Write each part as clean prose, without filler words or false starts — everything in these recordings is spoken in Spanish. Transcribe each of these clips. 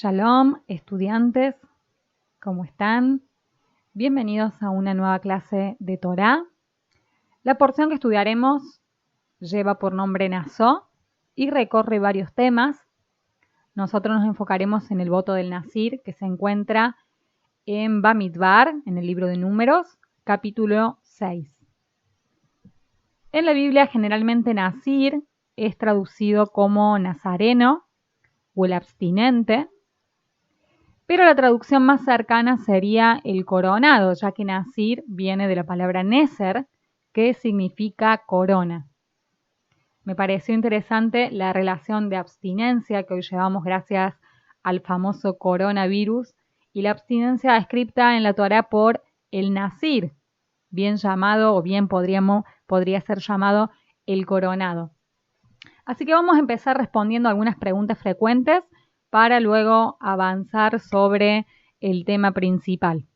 Shalom, estudiantes, ¿cómo están? Bienvenidos a una nueva clase de Torá. La porción que estudiaremos lleva por nombre Nazó y recorre varios temas. Nosotros nos enfocaremos en el voto del Nazir, que se encuentra en Bamidbar, en el libro de Números, capítulo 6. En la Biblia generalmente Nazir es traducido como nazareno o el abstinente, pero la traducción más cercana sería el coronado, ya que Nazir viene de la palabra Neser, que significa corona. Me pareció interesante la relación de abstinencia que hoy llevamos gracias al famoso coronavirus y la abstinencia descrita en la Torá por el Nazir, bien llamado o bien podría ser llamado el coronado. Así que vamos a empezar respondiendo algunas preguntas frecuentes para luego avanzar sobre el tema principal.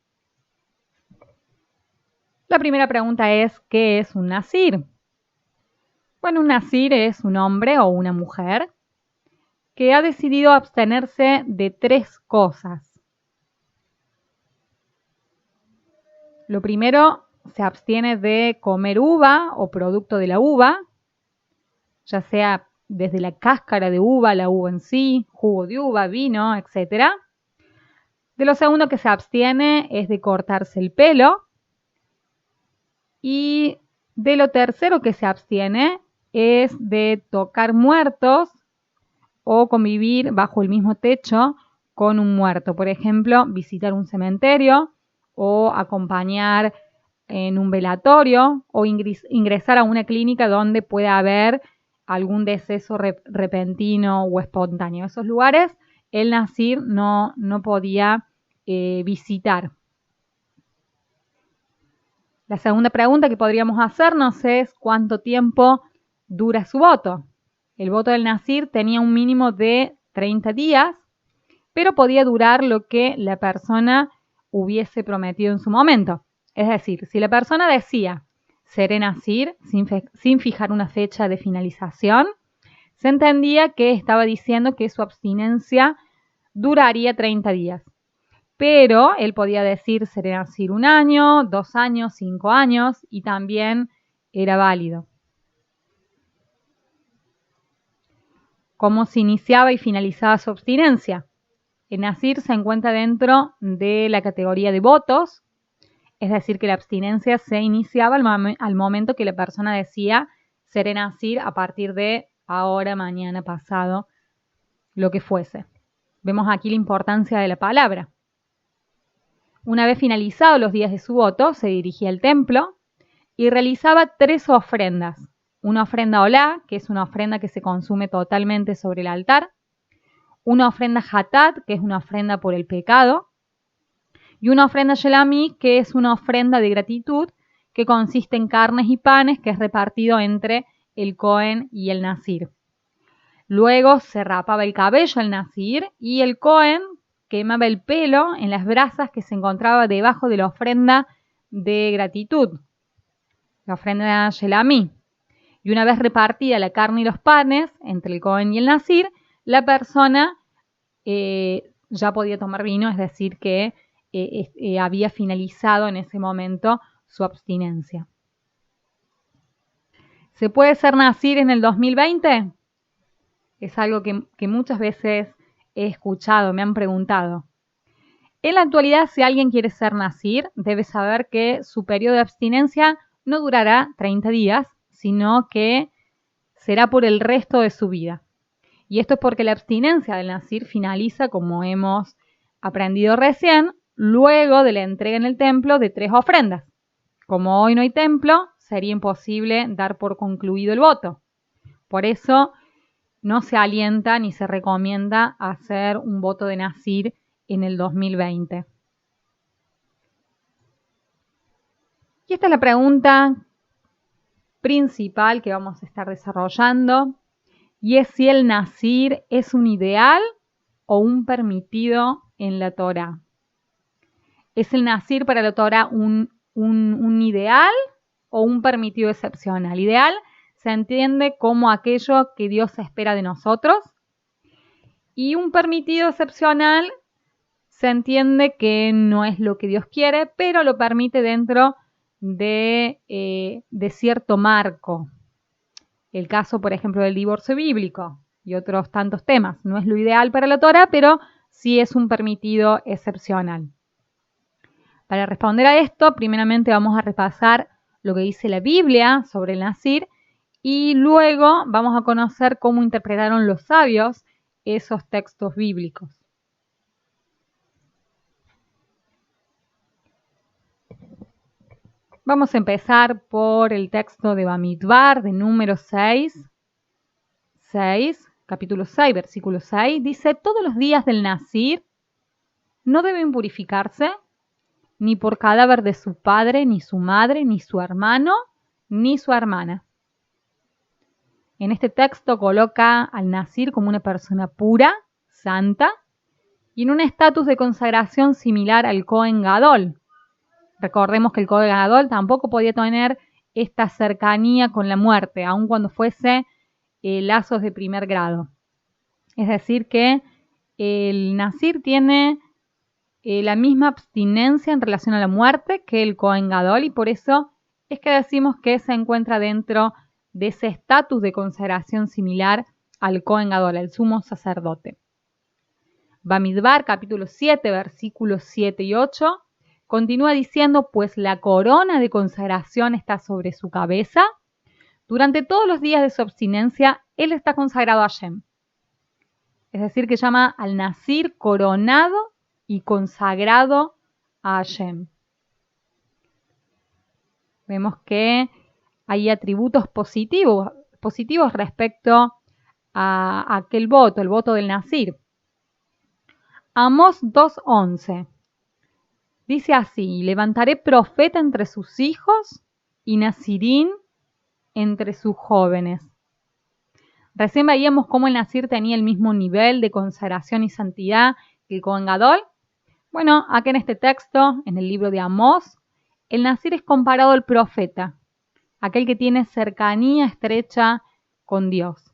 La primera pregunta es, ¿qué es un nazir? Bueno, un nazir es un hombre o una mujer que ha decidido abstenerse de 3 cosas. Lo primero, se abstiene de comer uva o producto de la uva, ya sea desde la cáscara de uva, la uva en sí, jugo de uva, vino, etc. De lo segundo que se abstiene es de cortarse el pelo. Y de lo tercero que se abstiene es de tocar muertos o convivir bajo el mismo techo con un muerto. Por ejemplo, visitar un cementerio o acompañar en un velatorio o ingresar a una clínica donde pueda haber algún deceso repentino o espontáneo. Esos lugares el nazir no podía visitar. La segunda pregunta que podríamos hacernos es ¿cuánto tiempo dura su voto? El voto del nazir tenía un mínimo de 30 días, pero podía durar lo que la persona hubiese prometido en su momento. Es decir, si la persona decía seré nazir sin fijar una fecha de finalización, se entendía que estaba diciendo que su abstinencia duraría 30 días. Pero él podía decir seré nazir 1 año, 2 años, 5 años y también era válido. ¿Cómo se iniciaba y finalizaba su abstinencia? El nazir se encuentra dentro de la categoría de votos, es decir, que la abstinencia se iniciaba al momento que la persona decía seré nazir a partir de ahora, mañana, pasado, lo que fuese. Vemos aquí la importancia de la palabra. Una vez finalizados los días de su voto, se dirigía al templo y realizaba 3 ofrendas. Una ofrenda olá, que es una ofrenda que se consume totalmente sobre el altar. Una ofrenda hatat, que es una ofrenda por el pecado. Y una ofrenda shelami, que es una ofrenda de gratitud, que consiste en carnes y panes, que es repartido entre el Cohen y el nazir. Luego se rapaba el cabello al nazir y el Cohen quemaba el pelo en las brasas que se encontraba debajo de la ofrenda de gratitud, la ofrenda Shelami. Y una vez repartida la carne y los panes entre el Cohen y el nazir, la persona ya podía tomar vino, es decir, que había finalizado en ese momento su abstinencia. ¿Se puede ser nazir en el 2020? Es algo que muchas veces he escuchado, me han preguntado. En la actualidad, si alguien quiere ser nazir, debe saber que su periodo de abstinencia no durará 30 días, sino que será por el resto de su vida. Y esto es porque la abstinencia del nazir finaliza, como hemos aprendido recién, luego de la entrega en el templo de 3 ofrendas. Como hoy no hay templo, sería imposible dar por concluido el voto. Por eso no se alienta ni se recomienda hacer un voto de nazir en el 2020. Y esta es la pregunta principal que vamos a estar desarrollando, y es si el nazir es un ideal o un permitido en la Torá. ¿Es el nazir para la Torá un ideal o un permitido excepcional? Ideal se entiende como aquello que Dios espera de nosotros Y un permitido excepcional se entiende que no es lo que Dios quiere, pero lo permite dentro de cierto marco. El caso, por ejemplo, del divorcio bíblico y otros tantos temas. No es lo ideal para la Torá, pero sí es un permitido excepcional. Para responder a esto, primeramente vamos a repasar lo que dice la Biblia sobre el Nazir y luego vamos a conocer cómo interpretaron los sabios esos textos bíblicos. Vamos a empezar por el texto de Bamidbar, de número 6, capítulo 6, versículo 6. Dice, todos los días del Nazir no deben purificarse, ni por cadáver de su padre, ni su madre, ni su hermano, ni su hermana. En este texto coloca al Nazir como una persona pura, santa, y en un estatus de consagración similar al Cohen Gadol. Recordemos que el Cohen Gadol tampoco podía tener esta cercanía con la muerte, aun cuando fuese lazos de primer grado. Es decir, que el Nazir tiene la misma abstinencia en relación a la muerte que el Cohen Gadol y por eso es que decimos que se encuentra dentro de ese estatus de consagración similar al Cohen Gadol, al sumo sacerdote. Bamidbar, capítulo 7, versículos 7 y 8, continúa diciendo, pues la corona de consagración está sobre su cabeza. Durante todos los días de su abstinencia, él está consagrado a Hashem. Es decir, que llama al Nazir coronado y consagrado a Hashem. Vemos que hay atributos positivos respecto a aquel voto, el voto del Nazir. Amós 2:11 dice así, levantaré profeta entre sus hijos y nazirín entre sus jóvenes. Recién veíamos cómo el Nazir tenía el mismo nivel de consagración y santidad que el Cohen Gadol. Bueno, aquí en este texto, en el libro de Amós, el Nazir es comparado al profeta, aquel que tiene cercanía estrecha con Dios.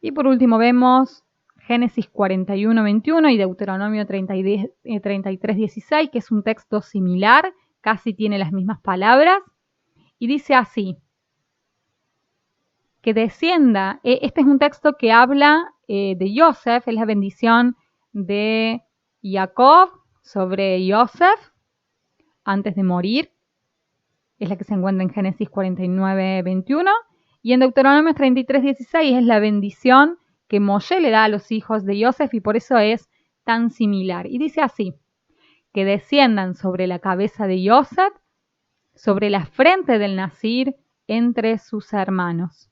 Y por último vemos Génesis 41:21 y Deuteronomio 33:16, que es un texto similar, casi tiene las mismas palabras, y dice así, que descienda, este es un texto que habla de Yosef, es la bendición de Jacob sobre Yosef antes de morir, es la que se encuentra en Génesis 49:21, y en Deuteronomio 33:16 es la bendición que Moshe le da a los hijos de Yosef y por eso es tan similar. Y dice así, que desciendan sobre la cabeza de Yosef, sobre la frente del Nazir, entre sus hermanos.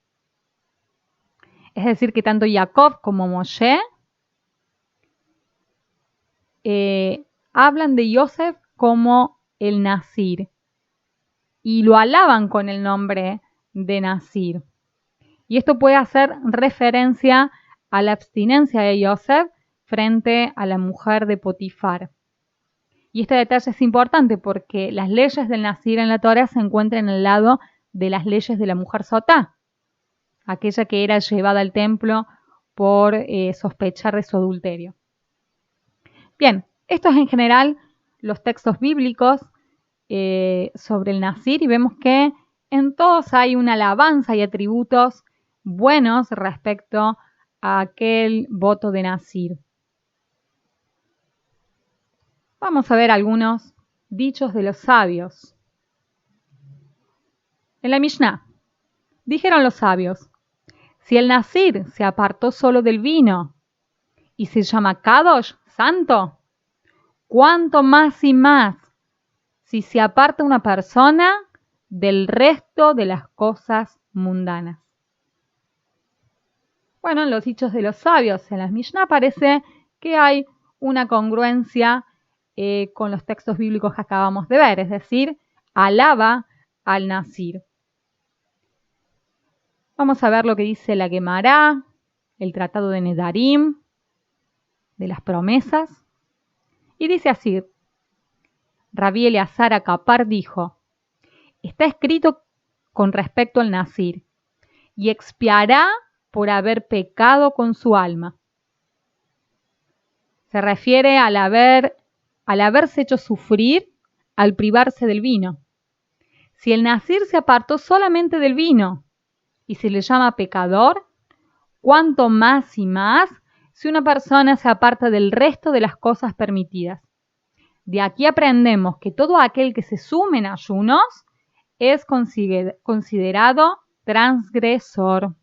Es decir, que tanto Jacob como Moshe hablan de Yosef como el Nazir y lo alaban con el nombre de Nazir. Y esto puede hacer referencia a la abstinencia de Yosef frente a la mujer de Potifar. Y este detalle es importante porque las leyes del Nazir en la Torá se encuentran al lado de las leyes de la mujer sotá, aquella que era llevada al templo por sospechar de su adulterio. Bien, estos en general los textos bíblicos sobre el Nazir y vemos que en todos hay una alabanza y atributos buenos respecto a aquel voto de Nazir. Vamos a ver algunos dichos de los sabios. En la Mishnah, dijeron los sabios, si el Nazir se apartó solo del vino y se llama Kadosh, santo, ¿cuánto más y más si se aparta una persona del resto de las cosas mundanas? Bueno, en los dichos de los sabios en las Mishnah parece que hay una congruencia con los textos bíblicos que acabamos de ver, es decir, alaba al Nazir. Vamos a ver lo que dice la Gemara, el tratado de Nedarim, de las promesas, y dice así, Rabí Eleazar Acapar dijo, está escrito con respecto al Nazir, y expiará por haber pecado con su alma. Se refiere al haberse hecho sufrir al privarse del vino. Si el nazir se apartó solamente del vino y se le llama pecador, cuanto más y más si una persona se aparta del resto de las cosas permitidas. De aquí aprendemos que todo aquel que se sume en ayunos es considerado transgresor.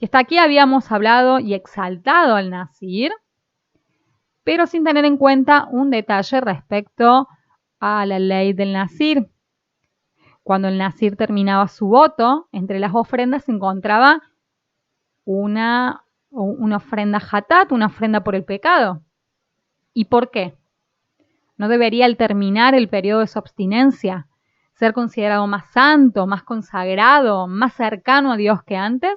Y hasta aquí habíamos hablado y exaltado al nazir, pero sin tener en cuenta un detalle respecto a la ley del nazir. Cuando el nazir terminaba su voto, entre las ofrendas se encontraba una ofrenda hatat, una ofrenda por el pecado. ¿Y por qué? ¿No debería al terminar el periodo de su abstinencia ser considerado más santo, más consagrado, más cercano a Dios que antes?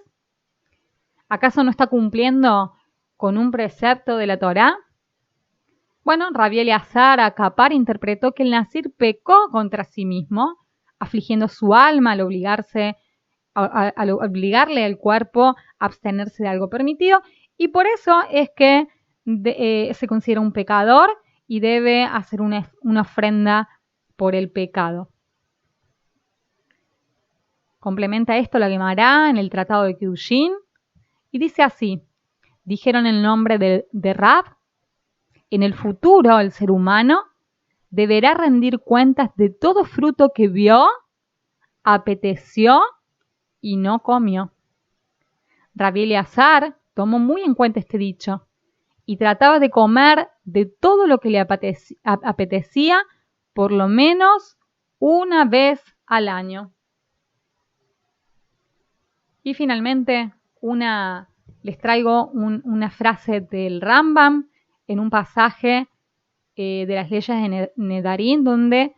¿Acaso no está cumpliendo con un precepto de la Torá? Bueno, Rabbi Eleazar Akapar interpretó que el nazir pecó contra sí mismo, afligiendo su alma al obligarle al cuerpo a abstenerse de algo permitido, y por eso es que se considera un pecador y debe hacer una ofrenda por el pecado. Complementa esto la Gemara en el Tratado de Kiddushin y dice así: dijeron el nombre de Rab, en el futuro el ser humano deberá rendir cuentas de todo fruto que vio, apeteció y no comió. Rabbi Eleazar tomó muy en cuenta este dicho y trataba de comer de todo lo que le apetecía por lo menos una vez al año. Y finalmente les traigo una frase del Rambam en un pasaje de las leyes de Nedarim, donde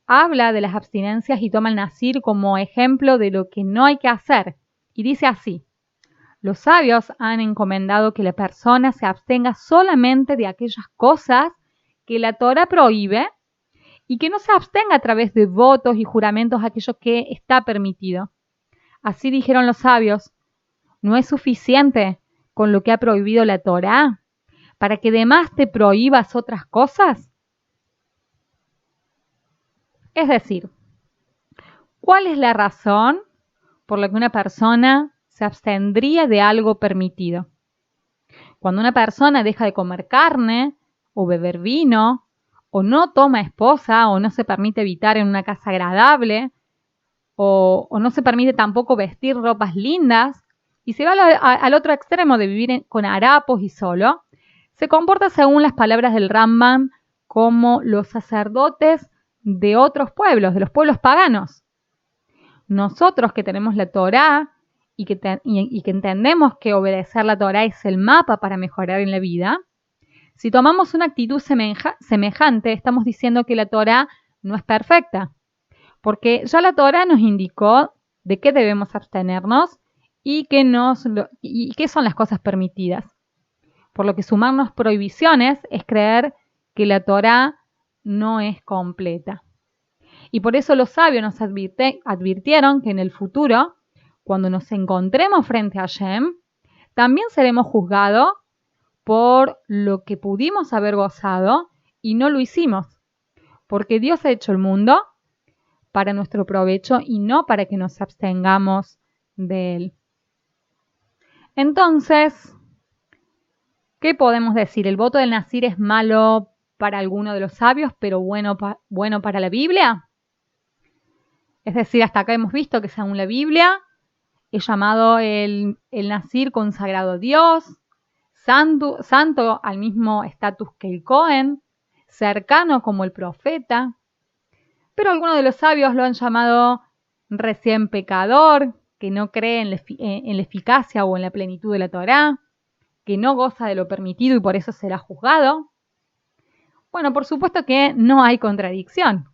habla de las abstinencias y toma el nazir como ejemplo de lo que no hay que hacer. Y dice así: los sabios han encomendado que la persona se abstenga solamente de aquellas cosas que la Torá prohíbe y que no se abstenga a través de votos y juramentos aquello que está permitido. Así dijeron los sabios: ¿no es suficiente con lo que ha prohibido la Torá para que además te prohíbas otras cosas? Es decir, ¿cuál es la razón por la que una persona se abstendría de algo permitido? Cuando una persona deja de comer carne o beber vino, o no toma esposa, o no se permite habitar en una casa agradable, o no se permite tampoco vestir ropas lindas, y se va al otro extremo de vivir con harapos y solo, se comporta según las palabras del Rambam como los sacerdotes de otros pueblos, de los pueblos paganos. Nosotros que tenemos la Torá y que entendemos que obedecer la Torá es el mapa para mejorar en la vida, si tomamos una actitud semejante, estamos diciendo que la Torá no es perfecta, porque ya la Torá nos indicó de qué debemos abstenernos y qué son las cosas permitidas. Por lo que sumarnos prohibiciones es creer que la Torá no es completa. Y por eso los sabios nos advirtieron que en el futuro, cuando nos encontremos frente a Hashem, también seremos juzgados por lo que pudimos haber gozado y no lo hicimos, porque Dios ha hecho el mundo para nuestro provecho y no para que nos abstengamos de él. Entonces, ¿qué podemos decir? ¿El voto del nazir es malo para alguno de los sabios, pero bueno para la Biblia? Es decir, hasta acá hemos visto que según la Biblia es llamado el nazir consagrado a Dios, santo al mismo estatus que el Cohen, cercano como el profeta. Pero algunos de los sabios lo han llamado recién pecador, que no cree en la eficacia o en la plenitud de la Torá, que no goza de lo permitido y por eso será juzgado. Bueno, por supuesto que no hay contradicción.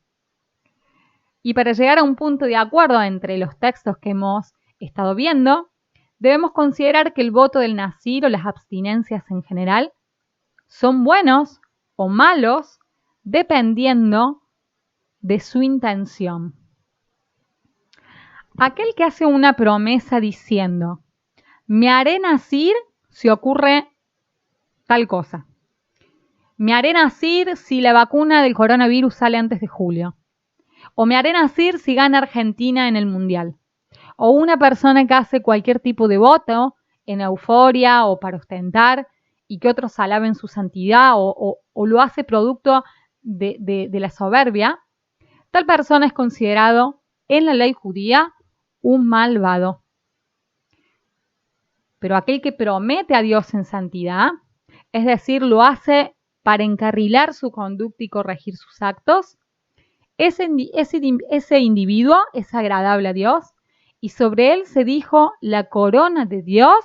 Y para llegar a un punto de acuerdo entre los textos que hemos estado viendo, debemos considerar que el voto del nazir o las abstinencias en general son buenos o malos dependiendo de su intención. Aquel que hace una promesa diciendo, me haré nazir si ocurre tal cosa. Me haré nazir si la vacuna del coronavirus sale antes de julio. O me haré nazir si gana Argentina en el Mundial. O una persona que hace cualquier tipo de voto en euforia o para ostentar y que otros alaben su santidad o lo hace producto de la soberbia, tal persona es considerado en la ley judía un malvado. Pero aquel que promete a Dios en santidad, es decir, lo hace para encarrilar su conducta y corregir sus actos, ese individuo es agradable a Dios y sobre él se dijo, la corona de Dios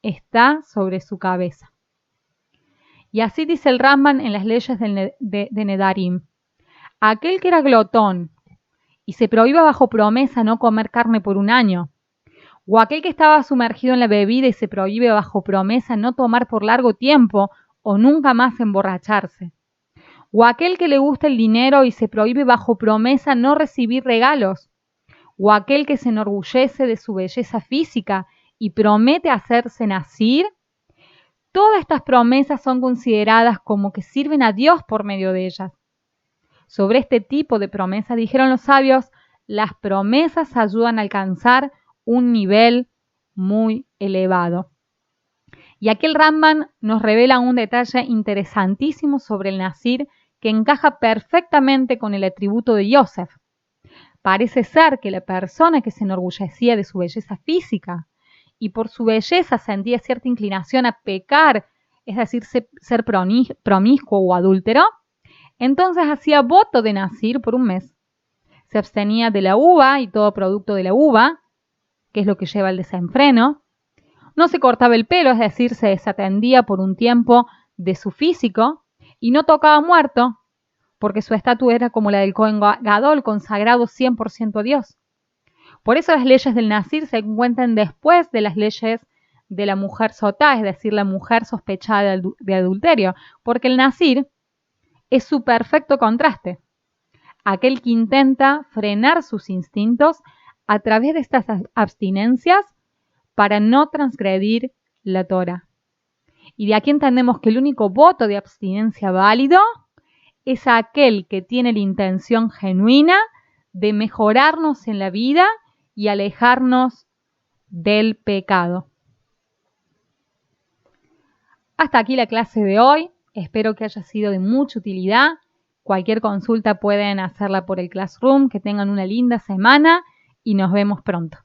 está sobre su cabeza. Y así dice el Rambam en las leyes de Nedarim. Aquel que era glotón y se prohíbe bajo promesa no comer carne por un año, o aquel que estaba sumergido en la bebida y se prohíbe bajo promesa no tomar por largo tiempo o nunca más emborracharse, o aquel que le gusta el dinero y se prohíbe bajo promesa no recibir regalos, o aquel que se enorgullece de su belleza física y promete hacerse nazir, todas estas promesas son consideradas como que sirven a Dios por medio de ellas. Sobre este tipo de promesas dijeron los sabios, las promesas ayudan a alcanzar un nivel muy elevado. Y aquí el Rambam nos revela un detalle interesantísimo sobre el nazir que encaja perfectamente con el atributo de Yosef. Parece ser que la persona que se enorgullecía de su belleza física y por su belleza sentía cierta inclinación a pecar, es decir, ser promiscuo o adúltero, entonces hacía voto de nazir por un mes. Se abstenía de la uva y todo producto de la uva, que es lo que lleva al desenfreno. No se cortaba el pelo, es decir, se desatendía por un tiempo de su físico y no tocaba muerto, porque su estatua era como la del Cohen Gadol, consagrado 100% a Dios. Por eso las leyes del nazir se encuentran después de las leyes de la mujer sotá, es decir, la mujer sospechada de adulterio, porque el nazir es su perfecto contraste. Aquel que intenta frenar sus instintos a través de estas abstinencias para no transgredir la Torah. Y de aquí entendemos que el único voto de abstinencia válido es aquel que tiene la intención genuina de mejorarnos en la vida y alejarnos del pecado. Hasta aquí la clase de hoy. Espero que haya sido de mucha utilidad. Cualquier consulta pueden hacerla por el Classroom. Que tengan una linda semana y nos vemos pronto.